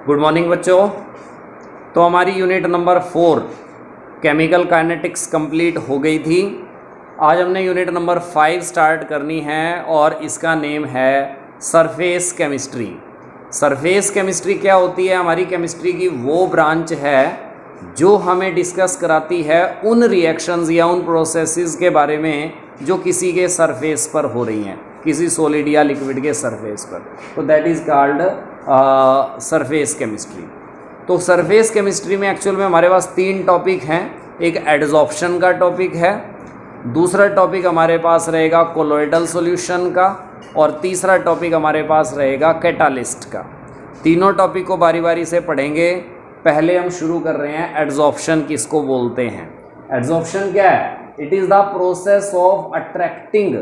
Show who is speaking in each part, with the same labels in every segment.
Speaker 1: Good morning बच्चों। तो हमारी unit number 4 chemical kinetics complete हो गई थी। आज हमने यूनिट नंबर 5 स्टार्ट करनी है और इसका नेम है सरफेस केमिस्ट्री। सरफेस केमिस्ट्री क्या होती है? हमारी केमिस्ट्री की वो ब्रांच है जो हमें डिस्कस कराती है उन रिएक्शंस या उन प्रोसेसेस के बारे में जो किसी के सरफेस पर हो रही हैं, किसी सॉलिड या लिक्विड के सरफेस पर। तो that is called surface chemistry. तो सरफेस केमिस्ट्री में एक्चुअल में हमारे पास 3 टॉपिक हैं। एक एडजॉर्प्शन का टॉपिक है, दूसरा टॉपिक हमारे पास रहेगा कोलोइडल सॉल्यूशन का, और तीसरा टॉपिक हमारे पास रहेगा कैटालिस्ट का। तीनों टॉपिक को बारी बारी से पढ़ेंगे। पहले हम शुरू कर रहे हैं एडजॉर्प्शन किसको बोलते हैं। एडजॉर्प्शन क्या है? It is the process of attracting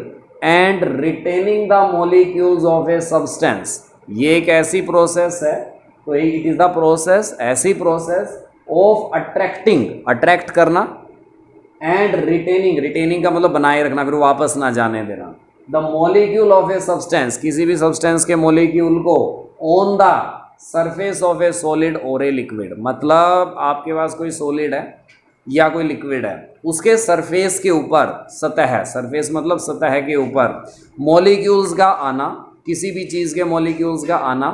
Speaker 1: and retaining the molecules of a substance. ये एक ऐसी प्रोसेस है, तो इट इज़ द प्रोसेस, ऐसी प्रोसेस ऑफ अट्रैक्टिंग, अट्रैक्ट करना, एंड रिटेनिंग, रिटेनिंग का मतलब बनाए रखना, फिर वापस ना जाने देना, the molecule of a substance, किसी भी सब्सटेंस के मॉलिक्यूल को, on the surface of A solid और ए लिक्विड। मतलब आपके पास कोई सॉलिड है या कोई लिक्विड है, उसके सरफेस के ऊपर, सतह, सरफेस मतलब सतह के ऊपर मॉलिक्यूल्स का आना, किसी भी चीज़ के मॉलिक्यूल्स का आना,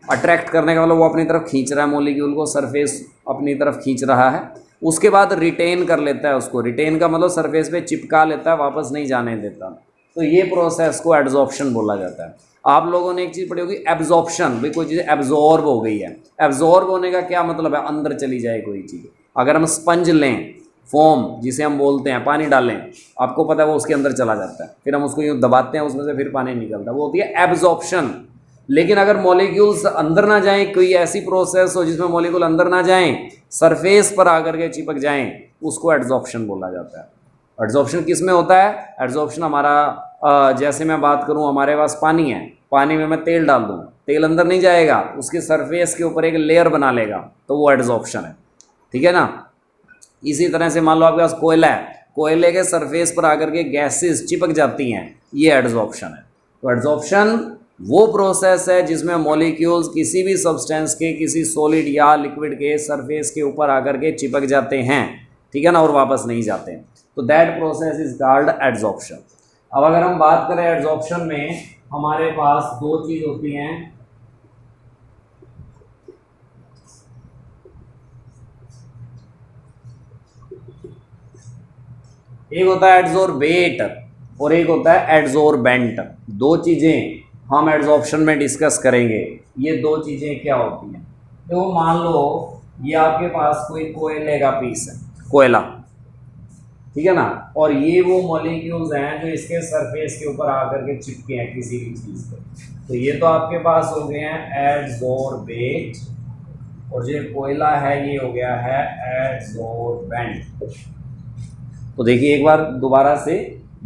Speaker 1: अट्रैक्ट करने का मतलब वो अपनी तरफ खींच रहा है मॉलिक्यूल को, सरफेस अपनी तरफ खींच रहा है। उसके बाद रिटेन कर लेता है उसको, रिटेन का मतलब सरफेस पे चिपका लेता है, वापस नहीं जाने देता। तो ये प्रोसेस को एब्जॉर्प्शन बोला जाता है। आप लोगों ने एक चीज़ पढ़ी होगी, एब्जॉर्प्शन, भाई कोई चीज़ एब्जॉर्ब हो गई है। एब्जॉर्ब होने का क्या मतलब है? अंदर चली जाए कोई चीज़। अगर हम स्पंज लें, फोम जिसे हम बोलते हैं, पानी डालें, आपको पता है वो उसके अंदर चला जाता है, फिर हम उसको यूँ दबाते हैं, उसमें से फिर पानी निकलता है, वो होती है एब्जॉर्प्शन। लेकिन अगर मॉलिक्यूल्स अंदर ना जाएं, कोई ऐसी प्रोसेस हो जिसमें मॉलिक्यूल अंदर ना जाएं, सरफेस पर आकर के चिपक जाएं, उसको एड्जॉर्प्शन बोला जाता है। एड्जॉर्प्शन किस में होता है? एड्जॉर्प्शन हमारा, जैसे मैं बात करूं, हमारे पास पानी है, पानी में मैं तेल डाल दूं, तेल अंदर नहीं जाएगा, उसके सरफेस के ऊपर एक लेयर बना लेगा, तो वो एड्जॉर्प्शन है। ठीक है ना? इसी तरह से मान लो आपके पास कोयला है, कोयले के सरफेस पर आकर के गैसेस चिपक जाती हैं, ये एड्जॉर्प्शन है। तो एड्जॉर्प्शन वो प्रोसेस है जिसमें मॉलिक्यूल्स किसी भी सब्सटेंस के, किसी सॉलिड या लिक्विड के सरफेस के ऊपर आकर के चिपक जाते हैं, ठीक है ना, और वापस नहीं जाते। तो that process is called adsorption. अब अगर हम बात करें एड्जॉर्प्शन में, हमारे पास 2 चीज होती हैं। एक होता है एड्जॉर्बेट और एक होता है एड्जॉर्बेंट। 2 चीजें हम एड्जॉर्प्शन में डिस्कस करेंगे। ये 2 चीजें क्या होती हैं? तो मान लो ये आपके पास कोई कोयले का पीस है, कोयला, ठीक है ना, और ये वो मॉलिक्यूल्स हैं जो इसके सरफेस के ऊपर आकर के चिपके हैं किसी भी चीज पे। तो ये तो आपके पास हो गए हैं एड्जॉर्बेट, और जो कोयला है ये हो गया है एड्जॉर्बेंट। तो देखिए एक बार दोबारा से,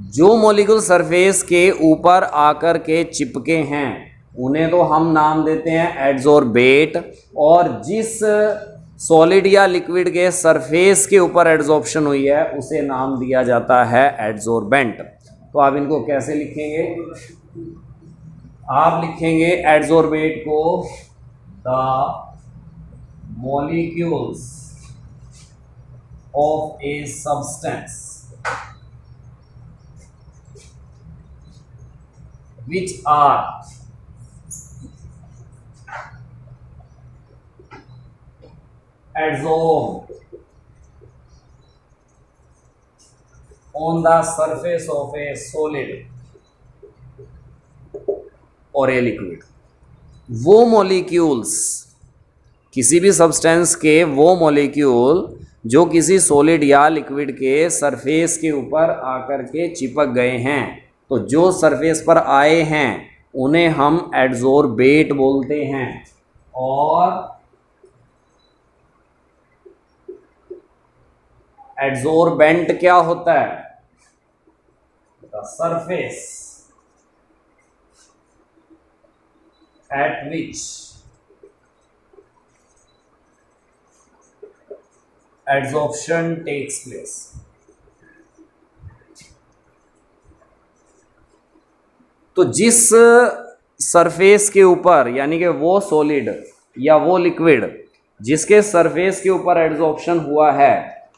Speaker 1: जो मॉलिक्यूल सरफेस के ऊपर आकर के चिपके हैं उन्हें तो हम नाम देते हैं एड्जॉर्बेट, और जिस सॉलिड या लिक्विड के सरफेस के ऊपर एड्जॉर्प्शन हुई है उसे नाम दिया जाता है एड्जॉर्बेंट। तो आप इनको कैसे लिखेंगे? आप लिखेंगे एड्जॉर्बेट को the molecules of a substance which are adsorbed on the surface of a solid or a liquid। वो मॉलिक्यूल्स, किसी भी सब्सटेंस के वो मॉलिक्यूल जो किसी सॉलिड या लिक्विड के सरफेस के ऊपर आकर के चिपक गए हैं, तो जो सरफेस पर आए हैं उन्हें हम एड्जॉर्बेट बोलते हैं। और एड्जॉर्बेंट क्या होता है? The surface at which adsorption takes place. तो जिस सरफेस के ऊपर, यानी कि वो सॉलिड या वो लिक्विड जिसके सरफेस के ऊपर एड्जॉर्प्शन हुआ है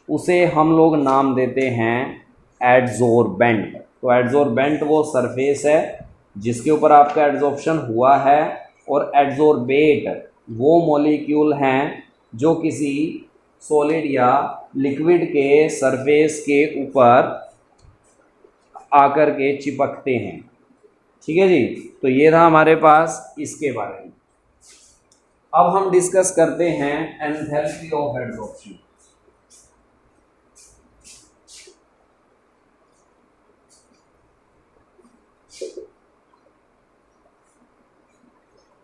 Speaker 1: उसे हम लोग नाम देते हैं एड्जॉर्बेंट। तो एड्जॉर्बेंट वो सरफेस है जिसके ऊपर आपका एड्जॉर्प्शन हुआ है, और एड्जॉर्बेट वो मॉलिक्यूल हैं जो किसी सॉलिड या लिक्विड के सरफेस के ऊपर आकर के चिपकते हैं। ठीक है जी, तो ये था हमारे पास इसके बारे में। अब हम डिस्कस करते हैं एंथैल्पी ऑफ एड्जॉर्प्शन।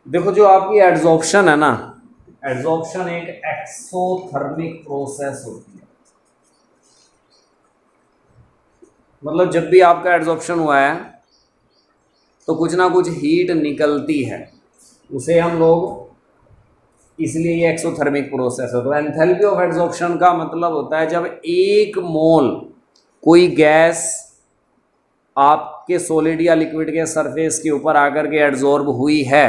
Speaker 1: देखो, जो आपकी एड्जॉर्प्शन है ना, एड्जॉर्प्शन एक एक्सोथर्मिक प्रोसेस होती है। मतलब जब भी आपका एड्जॉर्प्शन हुआ है तो कुछ ना कुछ हीट निकलती है, उसे हम लोग, इसलिए ये एक्सोथर्मिक प्रोसेस है। तो एंथैल्पी ऑफ एड्जॉर्प्शन का मतलब होता है जब एक मोल कोई गैस आपके सॉलिड या लिक्विड के सरफेस के ऊपर आकर के एड्जॉर्ब हुई है,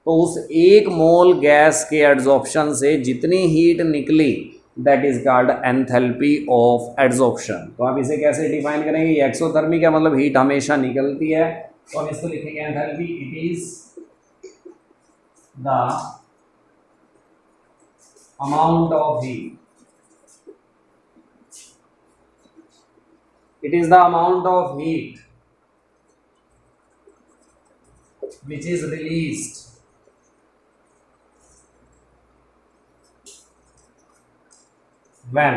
Speaker 1: तो उस एक मोल गैस के एड्जॉर्प्शन से जितनी हीट निकली that is called enthalpy of adsorption. तो आप इसे कैसे डिफाइन करेंगे? ये एक्सोथर्मिक है, मतलब हीट हमेशा निकलती है, तो हम इसको लिखेंगे enthalpy, it is the amount of heat, it is the amount of heat which is released when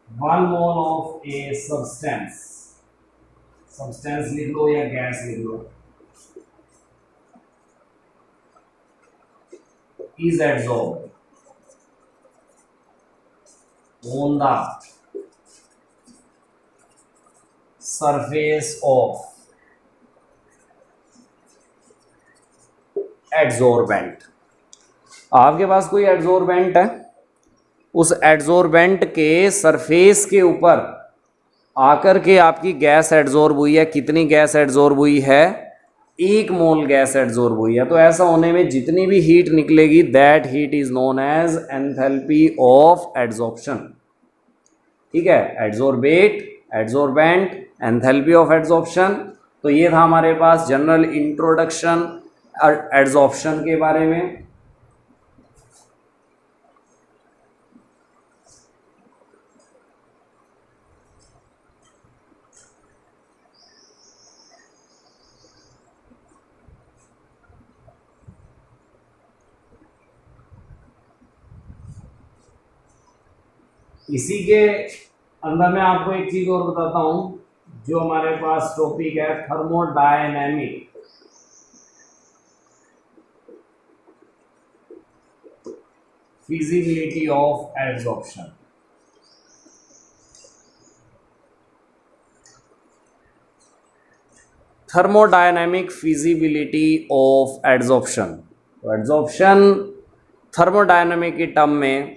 Speaker 1: 1 mole of a substance लिख लो या गैस लिख लो, is adsorbed on the surface of adsorbent। आपके पास कोई एड्जॉर्बेंट है, उस एड्जॉर्बेंट के surface के ऊपर आकर के आपकी गैस एड्जॉर्ब हुई है। कितनी गैस एड्जॉर्ब हुई है? 1 मोल गैस एड्जॉर्ब हुई है। तो ऐसा होने में जितनी भी हीट निकलेगी that heat is known as enthalpy of adsorption. ठीक है, adsorbate, adsorbent, enthalpy of adsorption. तो ये था हमारे पास जनरल इंट्रोडक्शन एड्जॉर्प्शन के बारे में। इसी के अंदर मैं आपको एक चीज और बताता हूं, जो हमारे पास टॉपिक है thermodynamic feasibility of adsorption. Thermodynamic feasibility of adsorption. तो एड्जॉर्प्शन थर्मोडायनेमिक की टर्म में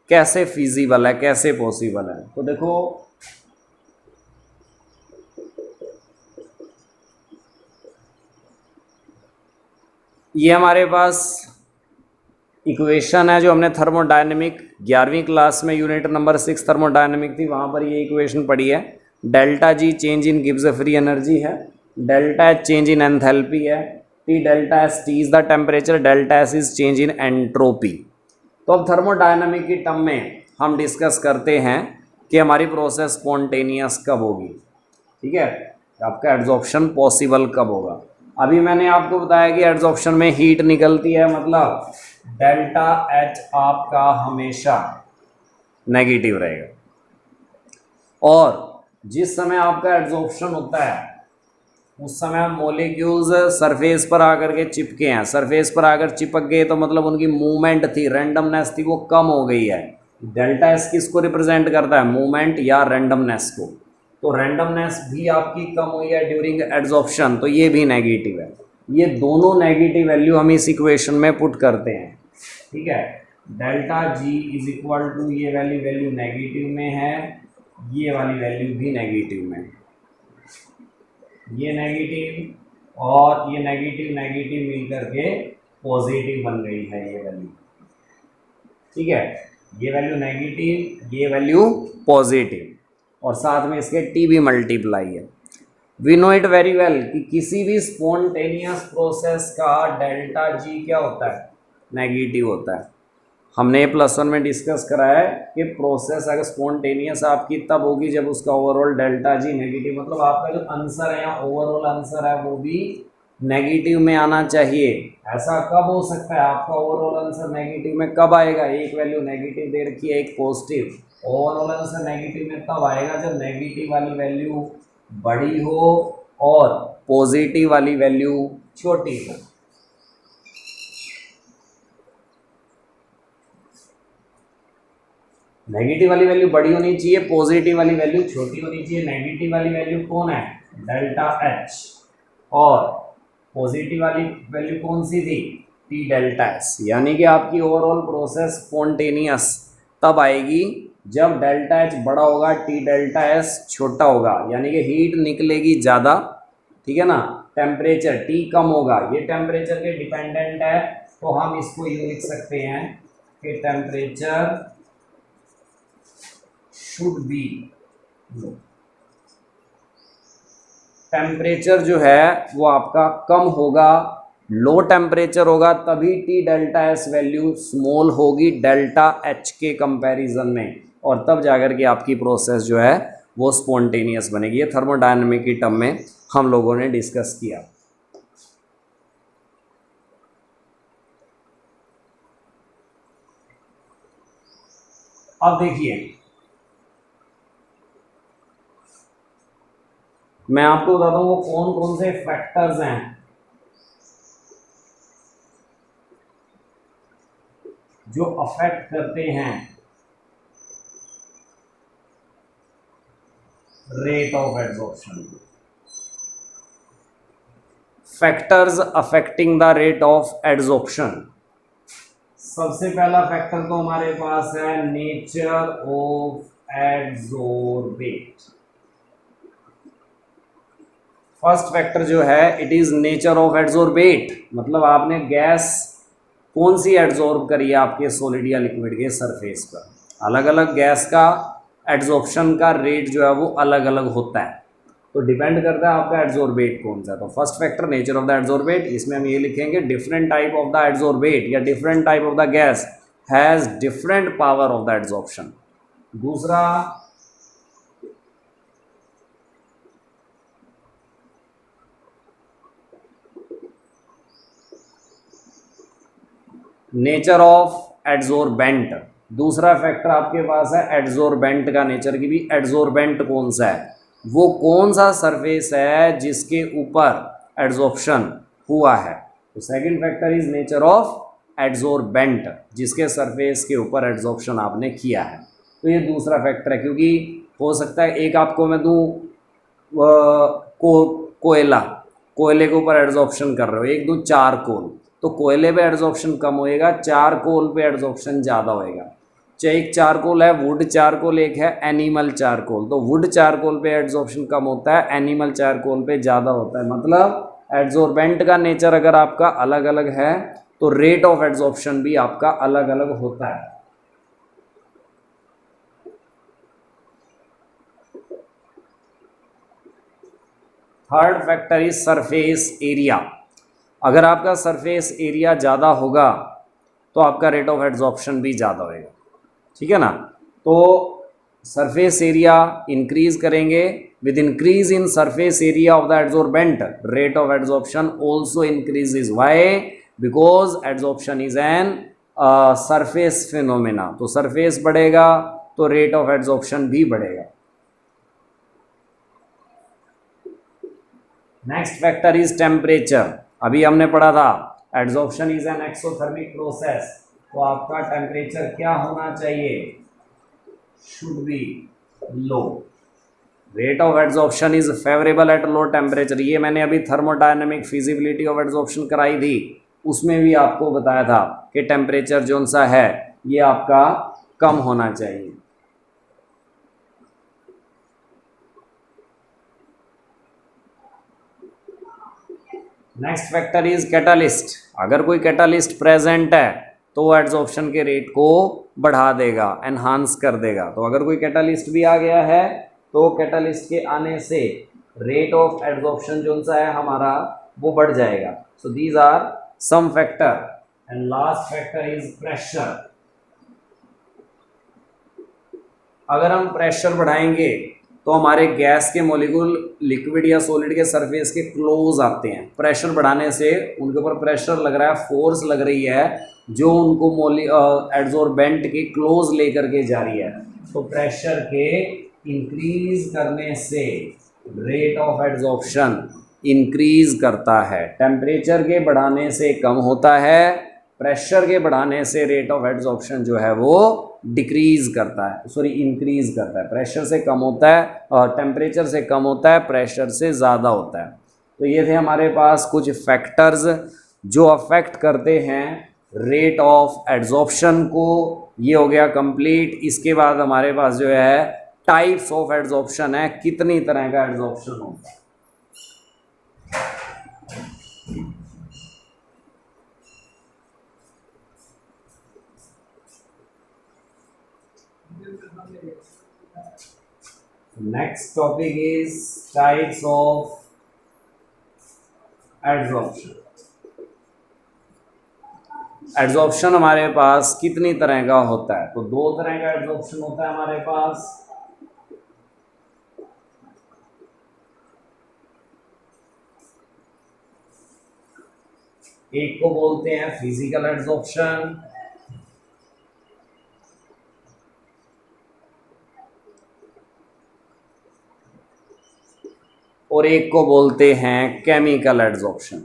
Speaker 1: कैसे फिजिबल है, कैसे पॉसिबल है? तो देखो, ये हमारे पास इक्वेशन है जो हमने थर्मोडायनेमिक 11वीं क्लास में यूनिट नंबर 6 थर्मोडायनेमिक थी, वहाँ पर ये इक्वेशन पढ़ी है। Delta G change in Gibbs free energy है, delta H change in enthalpy है, T delta S T is the temperature, delta S is change in entropy. तो अब थर्मोडायनेमिक की टर्म में हम डिस्कस करते हैं कि हमारी प्रोसेस स्पॉन्टेनियस कब होगी। ठीक है, आपका एड्जॉर्प्शन पॉसिबल कब होगा? अभी मैंने आपको बताया कि एड्जॉर्प्शन में हीट निकलती है, मतलब डेल्टा एच आपका हमेशा नेगेटिव रहेगा, और जिस समय आपका एड्जॉर्प्शन होता है उस समय मॉलिक्यूल्स सरफेस पर आकर के चिपके हैं। सरफेस पर आकर चिपक गए तो मतलब उनकी मूवमेंट थी, रैंडमनेस थी, वो कम हो गई है। डेल्टा एस किसको रिप्रेजेंट करता है? मूवमेंट या रैंडमनेस को। तो रैंडमनेस भी आपकी कम हुई है ड्यूरिंग एड्जॉर्प्शन, तो ये भी नेगेटिव है। ये दोनों नेगेटिव वैल्यू हम इस इक्वेशन में पुट करते हैं। ठीक है, delta G is equal to, ये वैल्यू नेगेटिव में है, ये वाली वैल्यू भी नेगेटिव में, ये नेगेटिव और ये नेगेटिव नेगेटिव मिल करके पॉजिटिव बन गई है ये वैल्यू। ठीक है, ये वैल्यू नेगेटिव, ये वैल्यू पॉजिटिव, और साथ में इसके टी भी मल्टीप्लाई है। We know it very well कि किसी भी स्पॉन्टेनियस प्रोसेस का डेल्टा जी क्या होता है, नेगेटिव होता है। हमने +1 में डिस्कस करा है कि प्रोसेस अगर स्पॉन्टेनियस आपकी तब होगी जब उसका ओवरऑल डेल्टा जी नेगेटिव, मतलब आपका जो आंसर है या ओवरऑल आंसर है वो भी नेगेटिव में आना चाहिए। ऐसा कब हो सकता है, आपका ओवरऑल आंसर नेगेटिव में कब आएगा, एक वैल्यू नेगेटिव दे रखी है, एक पॉजिटिव, ओवरऑल आंसर नेगेटिव में तब आएगा जब नेगेटिव वाली वैल्यू बड़ी हो और पॉजिटिव वाली वैल्यू छोटी हो। नेगेटिव वाली वैल्यू बड़ी होनी चाहिए, पॉजिटिव वाली वैल्यू छोटी होनी चाहिए। नेगेटिव वाली वैल्यू कौन है, डेल्टा एच, और पॉजिटिव वाली वैल्यू कौन सी थी, टी डेल्टा एस। यानी कि आपकी ओवरऑल प्रोसेस स्पॉन्टेनियस तब आएगी जब डेल्टा एच बड़ा होगा, टी डेल्टा एस छोटा होगा, यानी कि हीट निकलेगी ज़्यादा। ठीक है ना, टेम्परेचर टी कम होगा, ये टेम्परेचर के डिपेंडेंट है, तो हम इसको यूँ लिख सकते हैं कि temperature should be low. Temperature जो है वो आपका कम होगा, लो टेम्परेचर होगा, तभी T delta S value small होगी डेल्टा एच के कंपैरिजन में, और तब जाकर के आपकी प्रोसेस जो है वो स्पॉन्टेनियस बनेगी। ये थर्मोडायनामिक की टर्म में हम लोगों ने डिस्कस किया। अब देखिए, मैं आपको बताता हूँ वो कौन कौन से फैक्टर्स हैं जो अफेक्ट करते हैं rate of adsorption. Factors affecting the rate of adsorption. सबसे पहला फैक्टर तो हमारे पास है nature of adsorbate. First factor जो है it is nature of adsorbate, मतलब आपने गैस कौन सी एड्सॉर्ब करी है आपके सॉलिड या लिक्विड के सरफेस पर। अलग अलग गैस का एड्सॉर्प्शन का रेट जो है वो अलग अलग होता है, तो डिपेंड करता है आपका एड्सॉर्बेट कौन सा है। तो first factor nature of the adsorbate, इसमें हम ये लिखेंगे different type of the adsorbate या different type of the gas has different power of the adsorption. दूसरा नेचर ऑफ एड्सॉर्बेंट, दूसरा फैक्टर आपके पास है एड्सॉर्बेंट का नेचर की भी। एड्सॉर्बेंट कौन सा है, वो कौन सा सरफेस है जिसके ऊपर एड्सॉर्प्शन हुआ है। तो second factor is nature of adsorbent, जिसके सरफेस के ऊपर एड्सॉर्प्शन आपने किया है। तो ये दूसरा फैक्टर है, क्योंकि हो सकता है एक आपको मैं दूँ कोयला, कोयले के ऊपर एड्सॉर्प्शन कर रहे हो, एक दूँ चारकोल, तो कोयले पे एड्सॉर्प्शन कम होएगा, चारकोल पे एड्सॉर्प्शन ज़्यादा होएगा। चाहे एक चारकोल है वुड चारकोल, एक है एनिमल चारकोल, तो वुड चारकोल पे एड्सॉर्प्शन कम होता है, एनिमल चारकोल पे ज़्यादा होता है। मतलब एड्सॉर्बेंट का नेचर अगर आपका अलग अलग है तो रेट ऑफ एड्सॉर्प्शन भी आपका अलग अलग होता है। Third factor is surface area. अगर आपका सरफेस एरिया ज़्यादा होगा तो आपका रेट ऑफ एड्सॉर्प्शन भी ज़्यादा होगा। ठीक है ना, तो सरफेस एरिया इंक्रीज करेंगे, with increase in surface area of the adsorbent rate of adsorption also increases. Why, because adsorption is an surface phenomena, तो सरफेस बढ़ेगा तो रेट ऑफ एड्सॉर्प्शन भी बढ़ेगा। Next factor is temperature. अभी हमने पढ़ा था adsorption is an exothermic process, तो आपका टेम्परेचर क्या होना चाहिए, should be low. Rate of adsorption is favourable at low temperature, ये मैंने अभी थर्मोडायनेमिक फिजिबिलिटी ऑफ एड्सॉर्प्शन कराई थी, उसमें भी आपको बताया था कि टेम्परेचर जो सा है ये आपका कम होना चाहिए। Next factor is catalyst. अगर कोई कैटालिस्ट प्रेजेंट है तो वो एड्सॉर्प्शन के रेट को बढ़ा देगा, एनहांस कर देगा। तो अगर कोई कैटालिस्ट भी आ गया है तो कैटालिस्ट के आने से रेट ऑफ एड्सॉर्प्शन जो सा है हमारा वो बढ़ जाएगा। So these are some factor and last factor is pressure. अगर हम प्रेशर बढ़ाएंगे तो हमारे गैस के मॉलिक्यूल लिक्विड या सॉलिड के सरफेस के क्लोज आते हैं। प्रेशर बढ़ाने से उनके ऊपर प्रेशर लग रहा है, फोर्स लग रही है जो उनको एड्सॉर्बेंट के क्लोज लेकर के जा रही है। तो प्रेशर के इंक्रीज करने से रेट ऑफ एड्सॉर्प्शन इंक्रीज करता है। टेम्परेचर के बढ़ाने से कम होता है, प्रेशर के बढ़ाने से रेट ऑफ एड्सॉर्प्शन जो है वो डिक्रीज करता है, सॉरी इंक्रीज करता है। प्रेशर से कम होता है और टेम्परेचर से कम होता है, प्रेशर से ज़्यादा होता है। तो ये थे हमारे पास कुछ फैक्टर्स जो अफेक्ट करते हैं रेट ऑफ एड्सॉर्प्शन को। ये हो गया कंप्लीट। इसके बाद हमारे पास जो है टाइप्स ऑफ एड्सॉर्प्शन है, कितनी तरह का एड्सॉर्प्शन होता है। Next topic is types of adsorption. Adsorption हमारे पास कितनी तरह का होता है? तो दो तरह का एड्सॉर्प्शन होता है हमारे पास। एक को बोलते हैं फिजिकल एड्सॉर्प्शन, और एक को बोलते हैं केमिकल एड्सॉर्प्शन।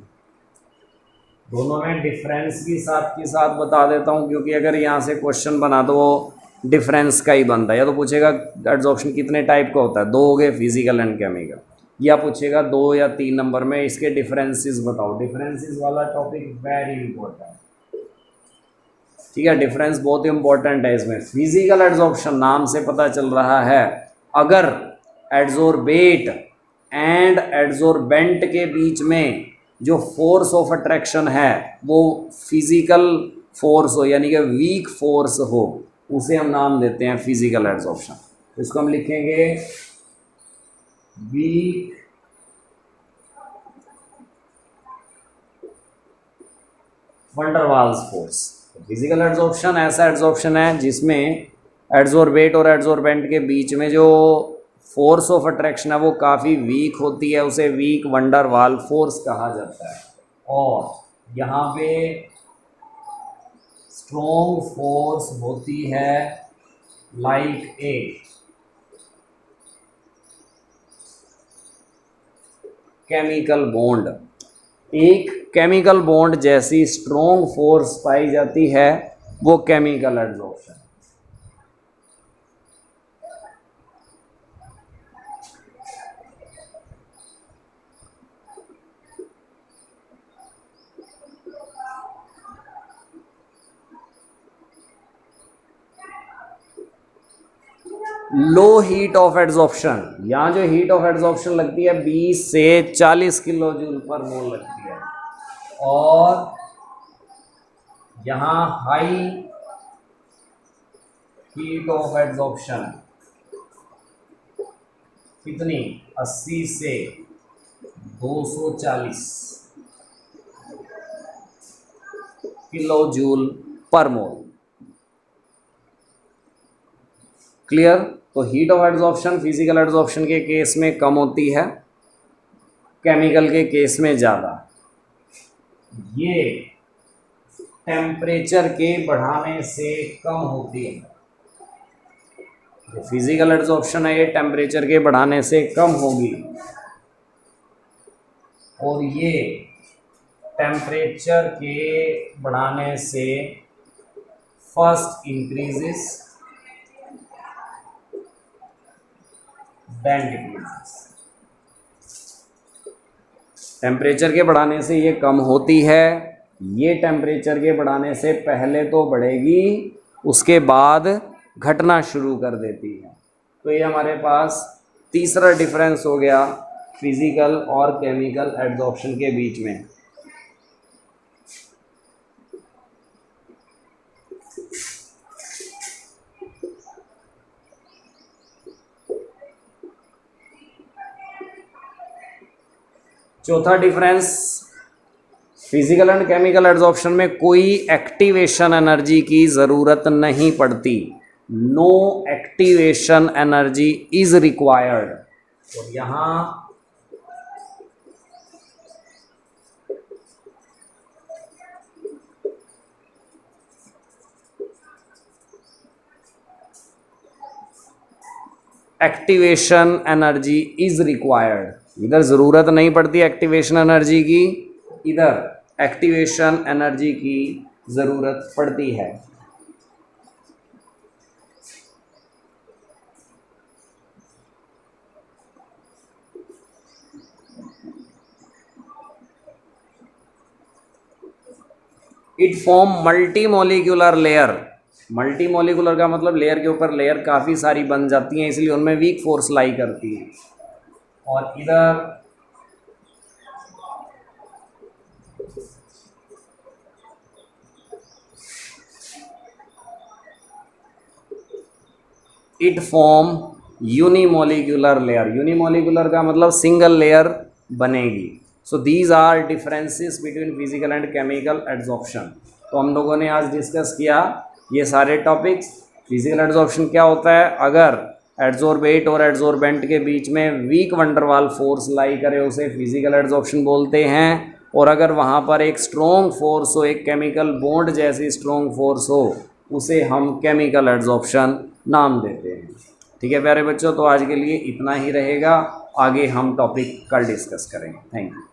Speaker 1: दोनों में डिफरेंस भी साथ के साथ बता देता हूं, क्योंकि अगर यहाँ से क्वेश्चन बना तो वो डिफरेंस का ही बनता है। या तो पूछेगा एड्सॉर्प्शन कितने टाइप का होता है, दो हो गए फिजिकल एंड केमिकल, या पूछेगा 2 या 3 नंबर में इसके डिफरेंसेस बताओ। डिफरेंसेस वाला टॉपिक वेरी इंपॉर्टेंट, ठीक है। डिफरेंस बहुत इंपॉर्टेंट है इसमें। फिजिकल एड्सॉर्प्शन नाम से पता चल रहा है, अगर एड्सॉर्बेट एंड एड्सॉर्बेंट के बीच में जो फोर्स ऑफ अट्रैक्शन है वो फिजिकल फोर्स हो, यानी कि वीक फोर्स हो, उसे हम नाम देते हैं फिजिकल एड्सॉर्प्शन। तो इसको हम लिखेंगे वीक वंडरवाल्स फोर्स। फिजिकल एड्सॉर्प्शन ऐसा एड्सॉर्प्शन है जिसमें एड्सॉर्बेट और एड्सॉर्बेंट के बीच में जो फोर्स ऑफ अट्रैक्शन है वो काफ़ी वीक होती है, उसे वीक वंडरवाल फोर्स कहा जाता है। और यहाँ पे स्ट्रॉन्ग फोर्स होती है लाइक ए केमिकल बॉन्ड। एक केमिकल बॉन्ड जैसी स्ट्रॉन्ग फोर्स पाई जाती है वो chemical adsorption. Low heat of adsorption, यहाँ जो हीट ऑफ एड्सॉर्प्शन लगती है 20 से 40 किलो जूल पर मोल लगती है। और यहाँ हाई हीट ऑफ एड्सॉर्प्शन कितनी 80 से 240 किलो जूल पर मोल। क्लियर? तो heat of adsorption physical adsorption के केस में कम होती है, केमिकल के केस में ज़्यादा। ये टेम्परेचर के बढ़ाने से कम होती है। जो फिजिकल एड्सॉर्प्शन है ये टेम्परेचर के बढ़ाने से कम होगी, और ये टेम्परेचर के बढ़ाने से first increases then decreases. Temperature के बढ़ाने से ये कम होती है, ये टेम्परेचर के बढ़ाने से पहले तो बढ़ेगी उसके बाद घटना शुरू कर देती है। तो ये हमारे पास तीसरा डिफरेंस हो गया फिजिकल और केमिकल एड्सॉर्प्शन के बीच में। चौथा difference, physical and chemical adsorption में कोई एक्टिवेशन एनर्जी की ज़रूरत नहीं पड़ती, no activation energy is required. और यहाँ एक्टिवेशन एनर्जी इज रिक्वायर्ड, इधर ज़रूरत नहीं पड़ती एक्टिवेशन एनर्जी की, इधर एक्टिवेशन एनर्जी की ज़रूरत पड़ती है। It form multi molecular layer, multi molecular का मतलब लेयर के ऊपर लेयर काफ़ी सारी बन जाती हैं, इसलिए उनमें वीक फोर्स लाई करती है। और इधर it form unimolecular layer, unimolecular का मतलब सिंगल लेयर बनेगी। So these are differences between physical and chemical adsorption. तो हम लोगों ने आज डिस्कस किया ये सारे टॉपिक्स। फिजिकल एड्जॉर्प्शन क्या होता है, अगर एड्जॉर्बेट और एड्जॉर्बेंट के बीच में वीक वंडरवाल फोर्स लाई करे उसे फिजिकल एड्जॉर्प्शन बोलते हैं, और अगर वहाँ पर एक स्ट्रॉन्ग फोर्स हो, एक केमिकल बॉन्ड जैसी स्ट्रॉन्ग फोर्स हो, उसे हम केमिकल एड्जॉर्प्शन नाम देते हैं। ठीक है प्यारे बच्चों, तो आज के लिए इतना ही रहेगा, आगे हम टॉपिक कल डिस्कस करेंगे। Thank you.